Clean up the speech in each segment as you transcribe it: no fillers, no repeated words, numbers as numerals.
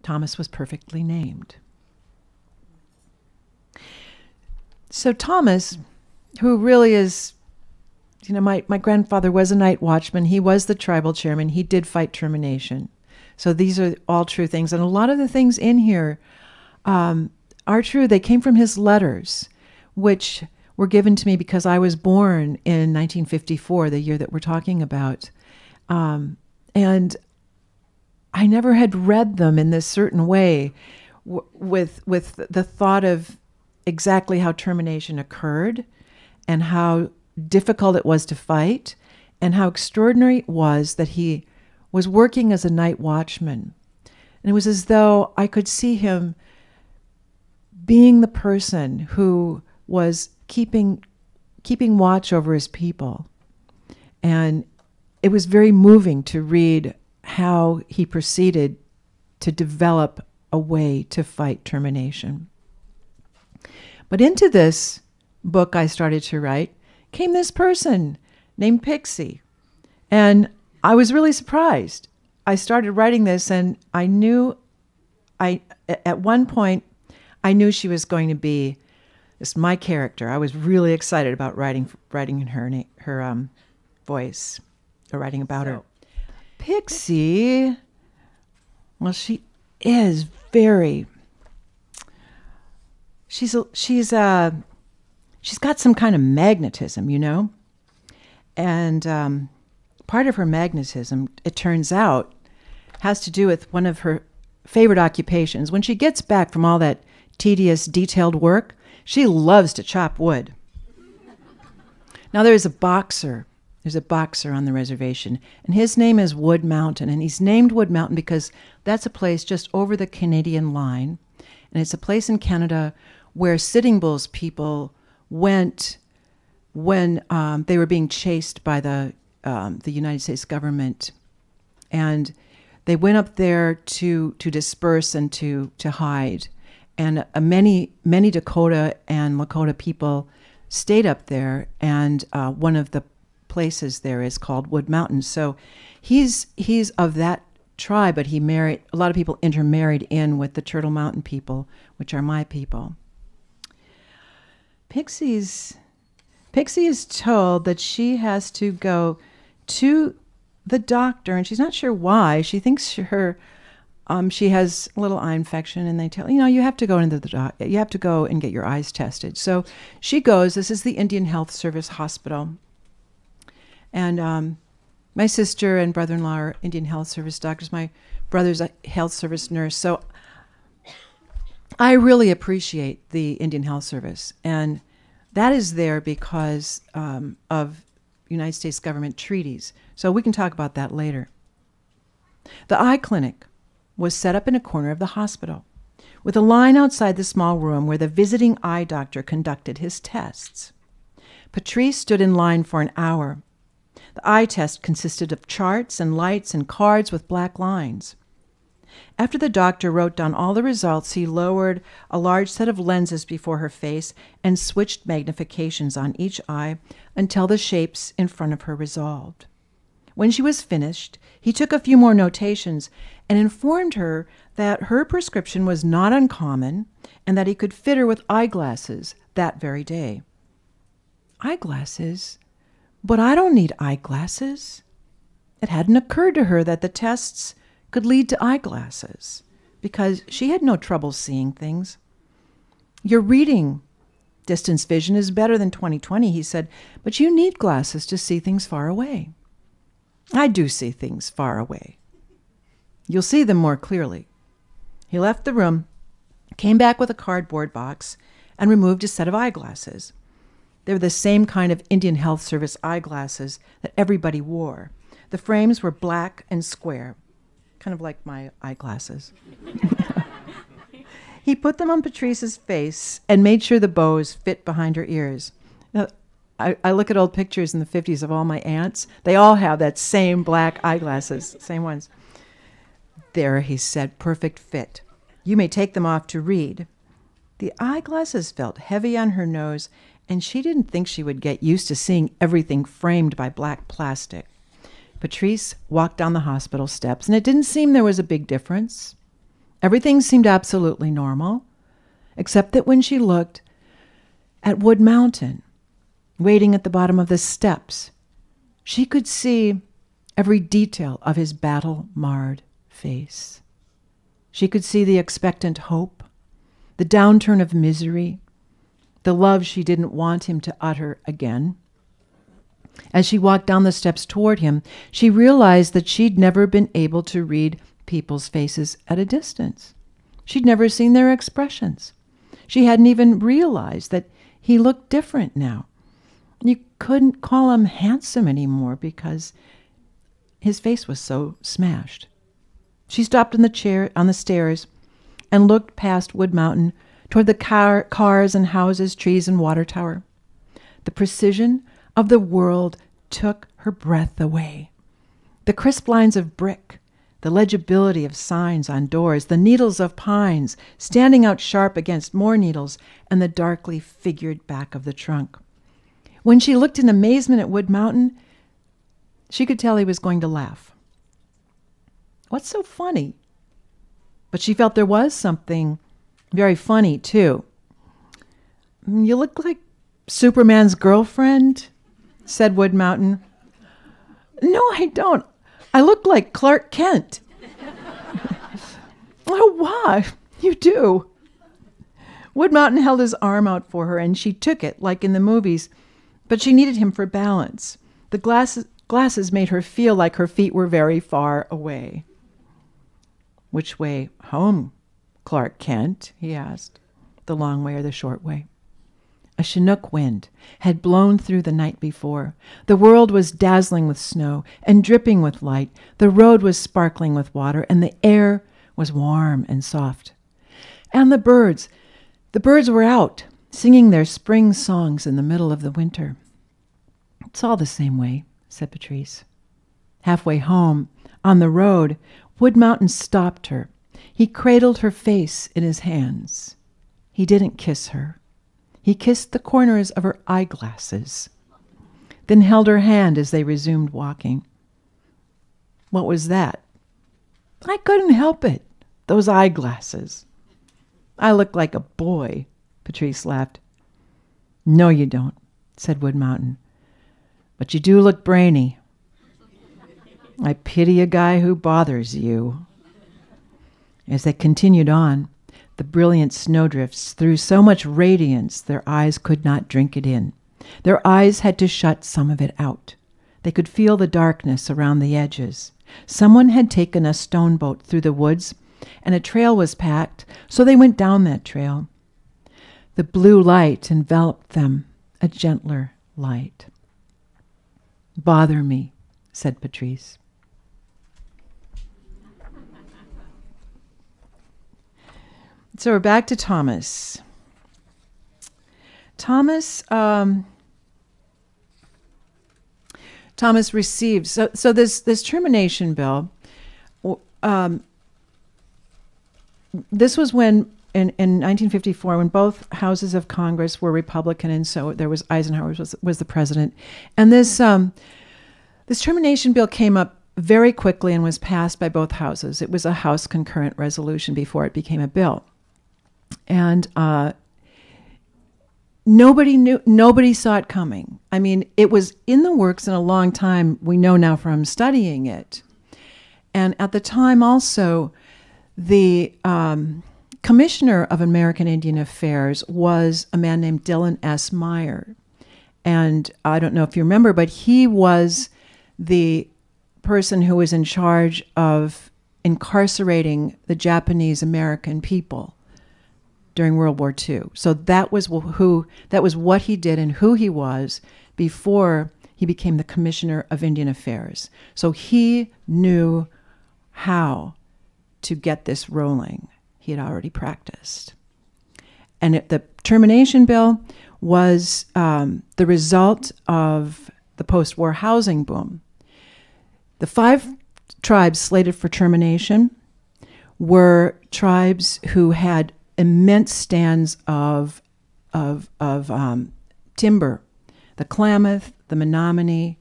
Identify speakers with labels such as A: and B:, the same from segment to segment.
A: Thomas was perfectly named. So Thomas, who really is, my grandfather was a night watchman. He was the tribal chairman. He did fight termination. So these are all true things. And a lot of the things in here are true. They came from his letters, which were given to me because I was born in 1954, the year that we're talking about. And I never had read them in this certain way with the thought of exactly how termination occurred and how difficult it was to fight and how extraordinary it was that he was working as a night watchman. And it was as though I could see him being the person who was keeping watch over his people. And it was very moving to read how he proceeded to develop a way to fight termination. But into this book I started to write came this person named Pixie. And I was really surprised. I started writing this and at one point, I knew she was going to be my character. I was really excited about writing in her voice, or writing about her. Pixie, well, she is very. She's got some kind of magnetism, and part of her magnetism, it turns out, has to do with one of her favorite occupations. When she gets back from all that tedious, detailed work, she loves to chop wood. Now there's a boxer on the reservation, and his name is Wood Mountain, and he's named Wood Mountain because that's a place just over the Canadian line, and it's a place in Canada where Sitting Bull's people went when they were being chased by the United States government, and they went up there to disperse and to hide. And many Dakota and Lakota people stayed up there, and one of the places there is called Wood Mountain. So he's of that tribe, but a lot of people intermarried in with the Turtle Mountain people, which are my people. Pixie is told that she has to go to the doctor, and she's not sure why. She thinks she has a little eye infection, and they tell you have to go into the doctor. You have to go and get your eyes tested. So she goes. This is the Indian Health Service hospital, and my sister and brother-in-law are Indian Health Service doctors. My brother's a health service nurse. So I really appreciate the Indian Health Service, and that is there because of United States government treaties. So we can talk about that later. The eye clinic was set up in a corner of the hospital, with a line outside the small room where the visiting eye doctor conducted his tests. Patrice stood in line for an hour. The eye test consisted of charts and lights and cards with black lines. After the doctor wrote down all the results, he lowered a large set of lenses before her face and switched magnifications on each eye until the shapes in front of her resolved. When she was finished, he took a few more notations and informed her that her prescription was not uncommon and that he could fit her with eyeglasses that very day. Eyeglasses? But I don't need eyeglasses. It hadn't occurred to her that the tests could lead to eyeglasses because she had no trouble seeing things. Your reading distance vision is better than 20/20, he said, but you need glasses to see things far away. I do see things far away. You'll see them more clearly. He left the room, came back with a cardboard box, and removed a set of eyeglasses. They were the same kind of Indian Health Service eyeglasses that everybody wore. The frames were black and square, kind of like my eyeglasses. He put them on Patrice's face and made sure the bows fit behind her ears. Now, I look at old pictures in the 50s of all my aunts. They all have that same black eyeglasses, same ones. There, he said, perfect fit. You may take them off to read. The eyeglasses felt heavy on her nose, and she didn't think she would get used to seeing everything framed by black plastic. Patrice walked down the hospital steps, and it didn't seem there was a big difference. Everything seemed absolutely normal, except that when she looked at Wood Mountain, waiting at the bottom of the steps, she could see every detail of his battle-marred face. She could see the expectant hope, the downturn of misery, the love she didn't want him to utter again. As she walked down the steps toward him, she realized that she'd never been able to read people's faces at a distance. She'd never seen their expressions. She hadn't even realized that he looked different now. You couldn't call him handsome anymore because his face was so smashed. She stopped in the chair on the stairs and looked past Wood Mountain toward the cars and houses, trees and water tower. The precision of the world took her breath away. The crisp lines of brick, the legibility of signs on doors, the needles of pines standing out sharp against more needles, and the darkly figured back of the trunk. When she looked in amazement at Wood Mountain, she could tell he was going to laugh. What's so funny? But she felt there was something very funny, too. You look like Superman's girlfriend, said Wood Mountain. No, I don't. I look like Clark Kent. Oh, why? You do. Wood Mountain held his arm out for her, and she took it, like in the movies, but she needed him for balance. The glasses made her feel like her feet were very far away. Which way home, Clark Kent? He asked. The long way or the short way? A Chinook wind had blown through the night before. The world was dazzling with snow and dripping with light. The road was sparkling with water, and the air was warm and soft. And the birds were out, singing their spring songs in the middle of the winter. It's all the same way, said Patrice. Halfway home, on the road, Wood Mountain stopped her. He cradled her face in his hands. He didn't kiss her. He kissed the corners of her eyeglasses, then held her hand as they resumed walking. What was that? I couldn't help it. Those eyeglasses. I look like a boy, Patrice laughed. No, you don't, said Wood Mountain. But you do look brainy. I pity a guy who bothers you. As they continued on, the brilliant snowdrifts threw so much radiance their eyes could not drink it in. Their eyes had to shut some of it out. They could feel the darkness around the edges. Someone had taken a stone boat through the woods, and a trail was packed, so they went down that trail. The blue light enveloped them, a gentler light. Bother me, said Patrice. So we're back to Thomas. Thomas received, so this termination bill, this was when, in 1954, when both houses of Congress were Republican, and so there was Eisenhower was the president. And this termination bill came up very quickly and was passed by both houses. It was a House concurrent resolution before it became a bill. And nobody saw it coming. I mean, it was in the works in a long time, we know now from studying it. And at the time also, the Commissioner of American Indian Affairs was a man named Dillon S. Meyer. And I don't know if you remember, but he was the person who was in charge of incarcerating the Japanese American people during World War II. So that was what he did and who he was before he became the Commissioner of Indian Affairs. So he knew how to get this rolling. He had already practiced. And the termination bill was the result of the post-war housing boom. The 5 tribes slated for termination were tribes who had immense stands of timber. The Klamath, the Menominee,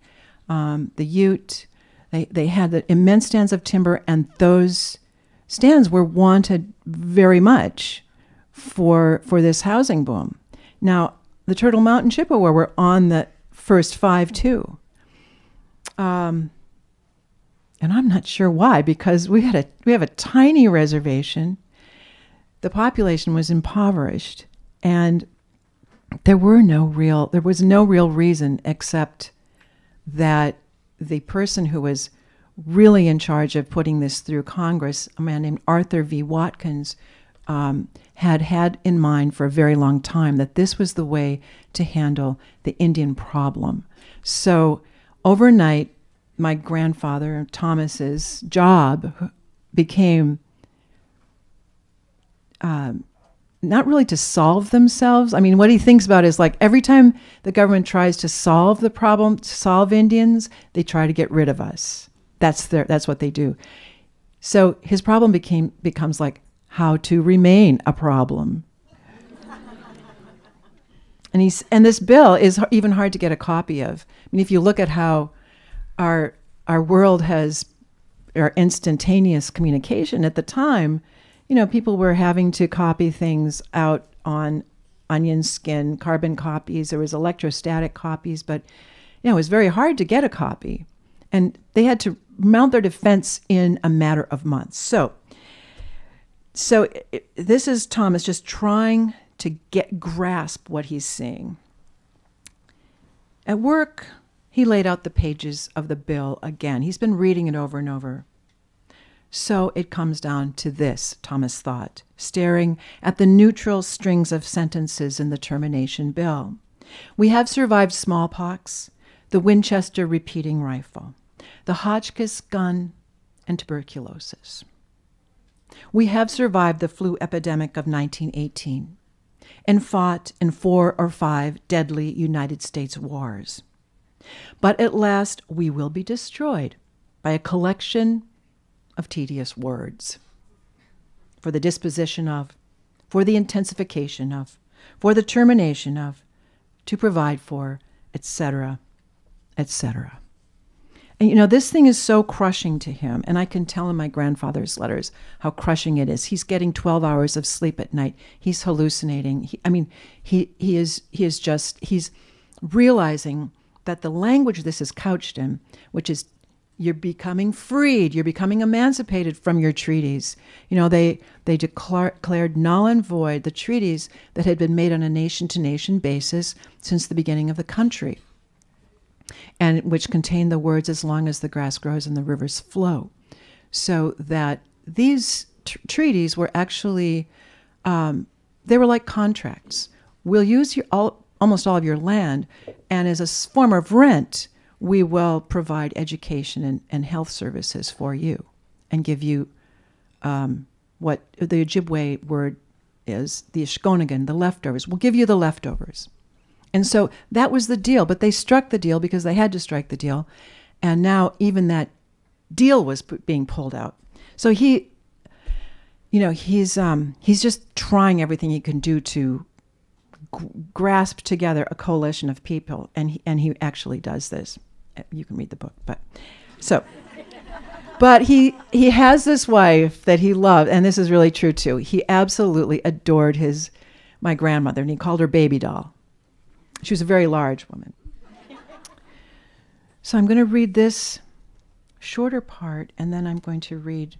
A: the Ute, they had the immense stands of timber, and those stands were wanted very much for this housing boom. Now, the Turtle Mountain Chippewa were on the first 5 too. And I'm not sure why, because we have a tiny reservation. The population was impoverished, and there was no real reason except that the person who was really in charge of putting this through Congress, a man named Arthur V. Watkins, had in mind for a very long time that this was the way to handle the Indian problem. So overnight, my grandfather, Thomas's job became not really to solve themselves. I mean, what he thinks about is like every time the government tries to solve the problem, to solve Indians, they try to get rid of us. That's what they do. So his problem becomes like how to remain a problem. And this bill is even hard to get a copy of. I mean, if you look at how our world has our instantaneous communication at the time, people were having to copy things out on onion skin, carbon copies. There was electrostatic copies, but it was very hard to get a copy. And they had to mount their defense in a matter of months. So this is Thomas just trying to grasp what he's seeing. At work, he laid out the pages of the bill again. He's been reading it over and over. So it comes down to this, Thomas thought, staring at the neutral strings of sentences in the termination bill. We have survived smallpox, the Winchester repeating rifle, the Hotchkiss gun, and tuberculosis. We have survived the flu epidemic of 1918 and fought in 4 or 5 deadly United States wars. But at last we will be destroyed by a collection of tedious words for the disposition of, for the intensification of, for the termination of, to provide for, etc., etc. And this thing is so crushing to him, and I can tell in my grandfather's letters how crushing it is. He's getting 12 hours of sleep at night. He's hallucinating. He's realizing that the language this is couched in, which is you're becoming freed, you're becoming emancipated from your treaties. They declared null and void the treaties that had been made on a nation-to-nation basis since the beginning of the country, and which contained the words, as long as the grass grows and the rivers flow. So that these treaties were actually, they were like contracts. We'll use almost all of your land, and as a form of rent, we will provide education and health services for you and give you what the Ojibwe word is, the Ishkonagan, the leftovers. We'll give you the leftovers. And so that was the deal, but they struck the deal because they had to strike the deal. And now even that deal was being pulled out. So he's just trying everything he can do to grasp together a coalition of people. And he actually does this. You can read the book, but he has this wife that he loved, and this is really true too. He absolutely adored my grandmother, and he called her baby doll. She was a very large woman. So I'm going to read this shorter part, and then I'm going to read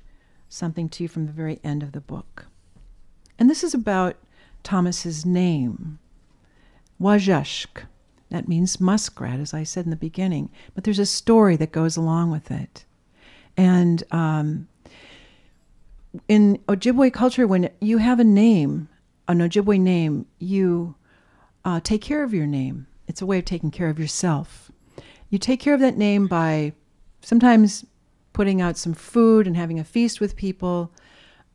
A: something to you from the very end of the book. And this is about Thomas's name, Wajashk. That means muskrat, as I said in the beginning. But there's a story that goes along with it. And in Ojibwe culture, when you have a name, an Ojibwe name, you take care of your name. It's a way of taking care of yourself. You take care of that name by sometimes putting out some food and having a feast with people,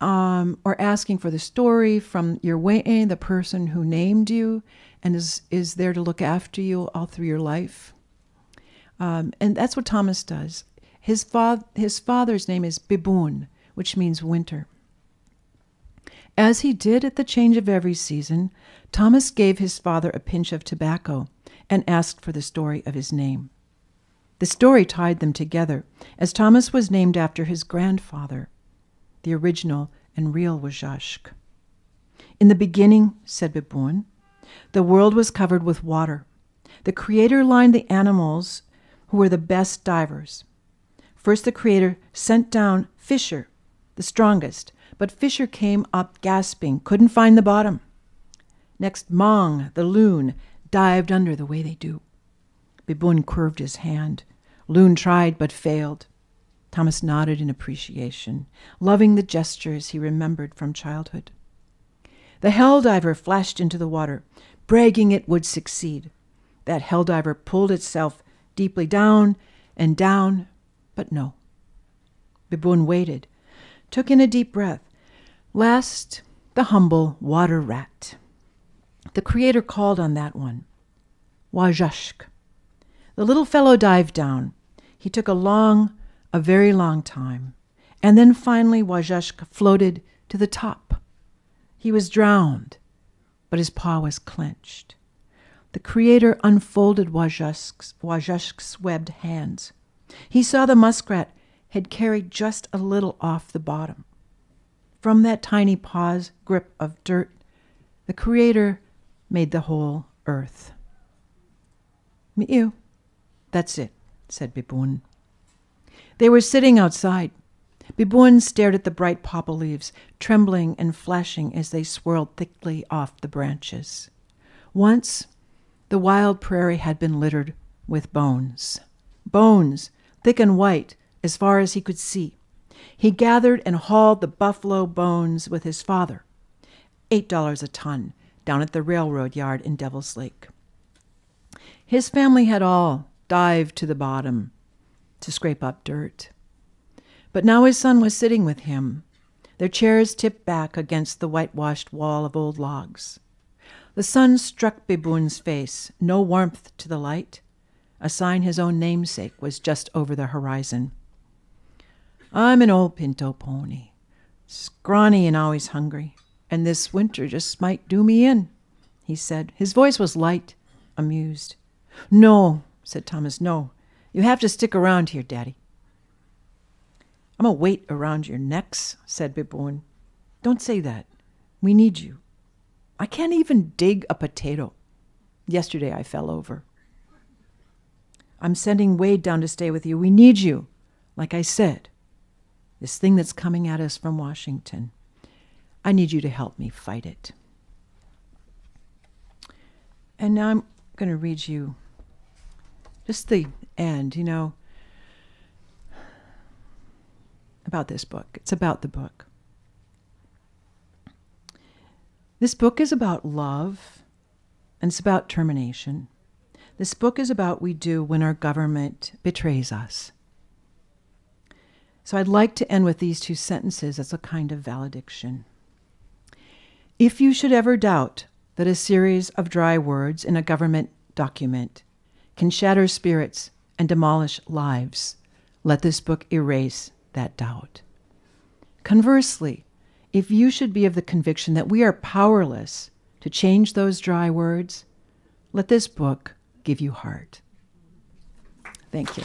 A: or asking for the story from your Wayne, the person who named you, and is there to look after you all through your life. And that's what Thomas does. His father's name is Bibun, which means winter. As he did at the change of every season, Thomas gave his father a pinch of tobacco and asked for the story of his name. The story tied them together, as Thomas was named after his grandfather. the original and real Wajashk. In the beginning, said Bibun, the world was covered with water. The Creator lined the animals who were the best divers. First the Creator sent down Fisher, the strongest, but Fisher came up gasping, couldn't find the bottom. Next Mong, the loon, dived under the way they do. Bibun curved his hand. Loon tried but failed. Thomas nodded in appreciation, loving the gestures he remembered from childhood. The hell diver flashed into the water, bragging it would succeed. That hell diver pulled itself deeply down and down, but no. Bibun waited, took in a deep breath. Last, the humble water rat. The Creator called on that one. Wajashk. The little fellow dived down. He took a very long time, and then finally Wajashk floated to the top. He was drowned, but his paw was clenched. The Creator unfolded Wajashk's webbed hands. He saw the muskrat had carried just a little off the bottom. From that tiny paw's grip of dirt, the Creator made the whole earth. Mi'u. That's it, said Bibun. They were sitting outside. Bibun stared at the bright papa leaves, trembling and flashing as they swirled thickly off the branches. Once, the wild prairie had been littered with bones. Bones, thick and white, as far as he could see. He gathered and hauled the buffalo bones with his father, $8 a ton, down at the railroad yard in Devil's Lake. His family had all dived to the bottom to scrape up dirt. But now his son was sitting with him, their chairs tipped back against the whitewashed wall of old logs. The sun struck Bibun's face, no warmth to the light, a sign his own namesake was just over the horizon. I'm an old pinto pony, scrawny and always hungry, and this winter just might do me in, he said. His voice was light, amused. No, said Thomas, no. You have to stick around here, Daddy. I'm a weight around your necks, said Bibun. Don't say that. We need you. I can't even dig a potato. Yesterday I fell over. I'm sending Wade down to stay with you. We need you. Like I said, this thing that's coming at us from Washington, I need you to help me fight it. And now I'm going to read you just the end, about this book. It's about the book. This book is about love, and it's about termination. This book is about what we do when our government betrays us. So I'd like to end with these two sentences as a kind of valediction. If you should ever doubt that a series of dry words in a government document can shatter spirits and demolish lives, let this book erase that doubt. Conversely, if you should be of the conviction that we are powerless to change those dry words, let this book give you heart. Thank you.